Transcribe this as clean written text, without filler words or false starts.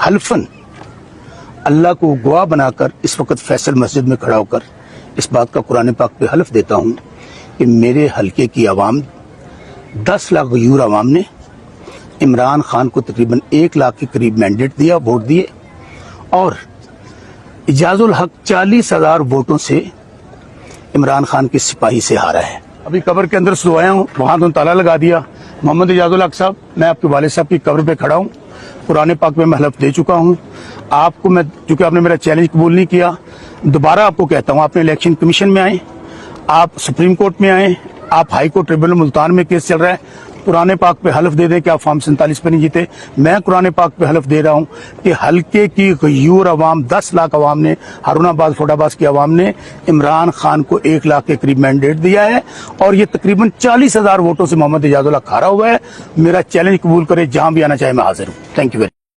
हल्फन अल्लाह को गवाह बनाकर इस वक्त फैसल मस्जिद में खड़ा होकर इस बात का कुरान पाक पे हल्फ देता हूँ कि मेरे हलके की आवाम 10 लाख गयूर आवाम ने इमरान खान को तकरीबन 1 लाख के करीब मैंडेट दिया, वोट दिए, और इजाजुल हक 40,000 वोटों से इमरान खान के सिपाही से हारा है। अभी कब्र के अंदर सोया हूँ, वहां तो ताला लगा दिया। मोहम्मद इजाजुल हक साहब, मैं आपके वालिद साहब की कब्र पे खड़ा हूँ, कुरान पाक में मैं हलफ दे चुका हूँ। आपको मैं, चूंकि आपने मेरा चैलेंज कबूल नहीं किया, दोबारा आपको कहता हूँ, आपने इलेक्शन कमीशन में आए, आप सुप्रीम कोर्ट में आए, आप हाई कोर्ट ट्रिब्यूनल मुल्तान में केस चल रहा है, कुरान पाक पे हलफ दे दें कि आप फॉर्म 47 पे नहीं जीते। मैं कुरान पाक पे हलफ दे रहा हूँ कि हल्के की गयूर अवाम 10 लाख अवाम ने, हारूनाबाद फोटाबाद की अवाम ने इमरान खान को 1 लाख के करीब मैंडेट दिया है, और ये तकरीबन 40,000 वोटों से मोहम्मद इजाजुल हक हारा हुआ है। मेरा चैलेंज कबूल करे, जहां भी आना चाहे मैं हाजिर हूँ। Thank you very much.